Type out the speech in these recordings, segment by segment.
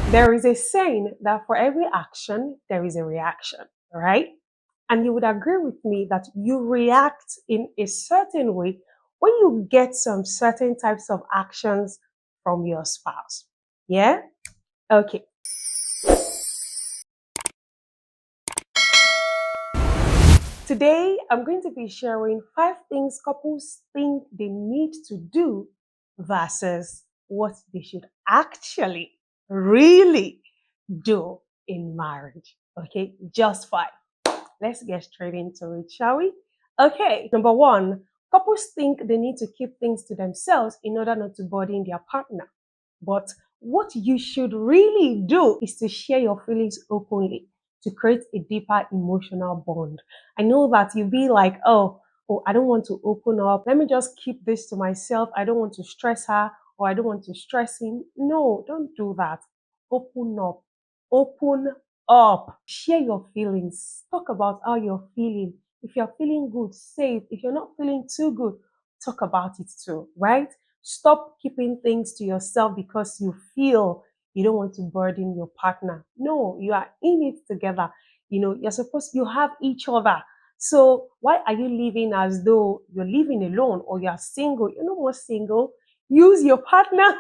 There is a saying that for every action, there is a reaction, right? And you would agree with me that you react in a certain way when you get some certain types of actions from your spouse. Yeah? Okay. Today, I'm going to be sharing 5 things couples think they need to do versus what they should actually, really do in marriage. Okay, just 5. Let's get straight into it, shall we? Okay, number 1, couples think they need to keep things to themselves in order not to burden their partner. But what you should really do is to share your feelings openly to create a deeper emotional bond. I know that you'll be like, oh, I don't want to open up. Let me just keep this to myself. I don't want to stress her or I don't want to stress him. No, don't do that. Open up. Open up. Share your feelings. Talk about how you're feeling. If you're feeling good, say it. If you're not feeling too good, talk about it too, right? Stop keeping things to yourself because you feel you don't want to burden your partner. No, you are in it together. You have each other. So why are you living as though you're living alone or you're single? You're no more single. Use your partner.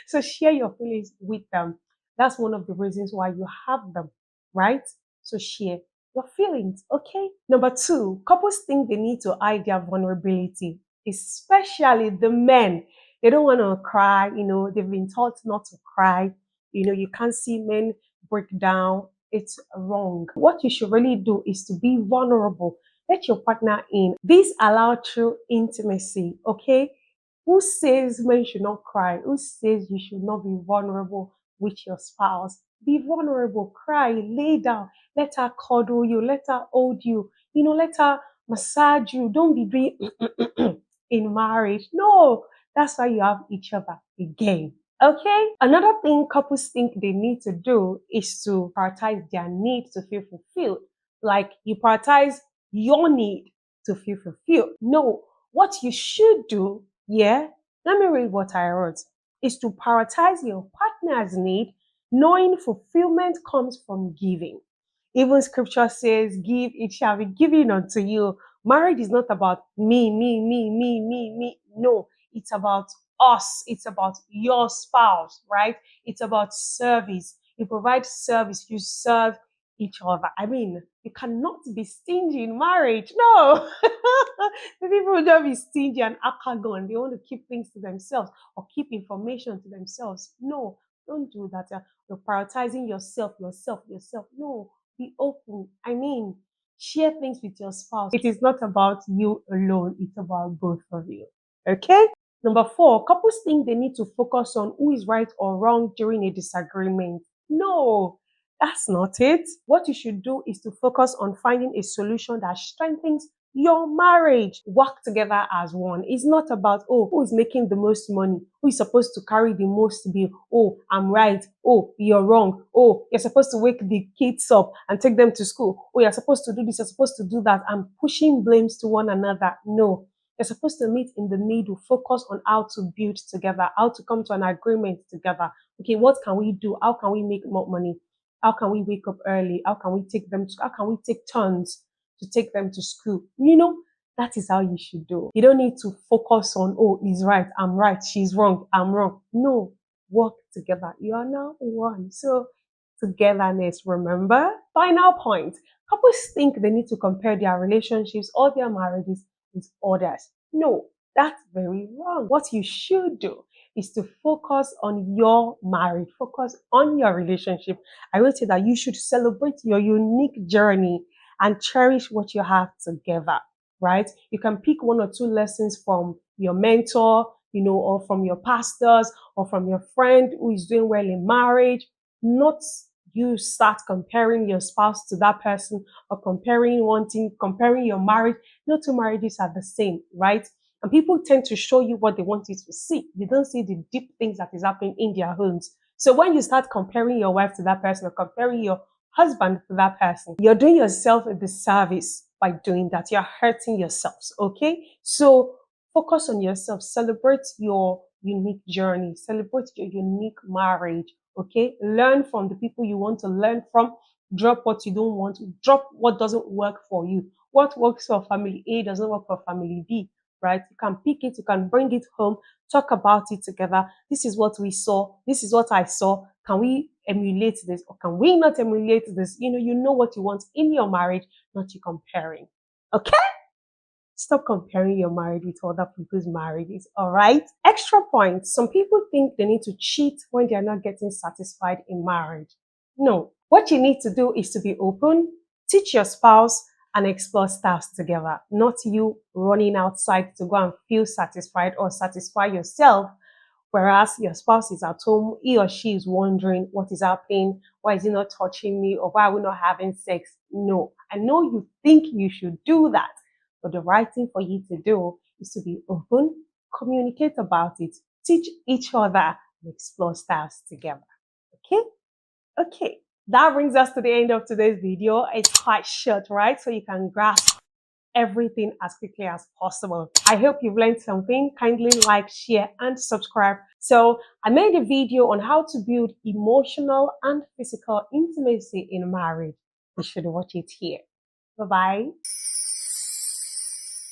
So share your feelings with them. That's one of the reasons why you have them, right? So share your feelings, okay? Number 2, couples think they need to hide their vulnerability, especially the men. They don't want to cry, they've been taught not to cry. You can't see men break down. It's wrong. What you should really do is to be vulnerable. Let your partner in. This allows true intimacy, okay? Who says men should not cry? Who says you should not be vulnerable with your spouse? Be vulnerable, cry, lay down, let her cuddle you, let her hold you, let her massage you. Don't be doing in marriage. No, that's why you have each other again. Okay. Another thing couples think they need to do is to prioritize their need to feel fulfilled. Like you prioritize your need to feel fulfilled. No, what you should do, yeah, let me read what I wrote, is to prioritize your partner's need, knowing fulfillment comes from giving. Even scripture says, give, it shall be given unto you. Marriage is not about me, me, me, me, me, me. No, it's about us. It's about your spouse, right? It's about service. You provide service, you serve each other. I mean, you cannot be stingy in marriage. No. The people will just be stingy and arrogant. They want to keep things to themselves or keep information to themselves. No, don't do that. You're prioritizing yourself, yourself, yourself. No, be open. I mean, share things with your spouse. It is not about you alone, it's about both of you. Okay? Number 4, couples think they need to focus on who is right or wrong during a disagreement. No, that's not it. What you should do is to focus on finding a solution that strengthens your marriage. Work together as one. It's not about, oh, who is making the most money? Who is supposed to carry the most bill? Oh, I'm right. Oh, you're wrong. Oh, you're supposed to wake the kids up and take them to school. Oh, you're supposed to do this. You're supposed to do that. And pushing blames to one another. No. You're supposed to meet in the middle, focus on how to build together, how to come to an agreement together. Okay, what can we do? How can we make more money? How can we wake up early? How can we take turns to take them to school? That is how you should do. You don't need to focus on, oh, he's right, I'm right, she's wrong, I'm wrong. No, work together. You are now one. So togetherness, remember? Final point. Couples think they need to compare their relationships or their marriages with others. No, that's very wrong. What you should do is to focus on your marriage, focus on your relationship. I will say that you should celebrate your unique journey and cherish what you have together, right? You can pick 1 or 2 lessons from your mentor, or from your pastors or from your friend who is doing well in marriage, not you start comparing your spouse to that person or comparing your marriage. No 2 marriages are the same, right? And people tend to show you what they want you to see. They don't see the deep things that is happening in their homes. So when you start comparing your wife to that person or comparing your husband to that person, you're doing yourself a disservice by doing that. You're hurting yourselves, okay? So focus on yourself. Celebrate your unique journey. Celebrate your unique marriage, Okay, learn from the people you want to learn from. Drop what you don't want. Drop what doesn't work for you. What works for family A doesn't work for family B, right? You can pick it, you can bring it home, talk about it together. This is what we saw. This is what I saw. Can we emulate this or can we not emulate this? You know what you want in your marriage, not you comparing. Okay? Stop comparing your marriage with other people's marriages, all right? Extra points. Some people think they need to cheat when they are not getting satisfied in marriage. No. What you need to do is to be open, teach your spouse, and explore styles together, not you running outside to go and feel satisfied or satisfy yourself. Whereas your spouse is at home, he or she is wondering what is happening, why is he not touching me, or why are we not having sex? No, I know you think you should do that, but the right thing for you to do is to be open, communicate about it, teach each other, and explore styles together. Okay? Okay. That brings us to the end of today's video. It's quite short, right? So you can grasp everything as quickly as possible. I hope you've learned something. Kindly like, share, and subscribe. So I made a video on how to build emotional and physical intimacy in marriage. You should watch it here. Bye-bye.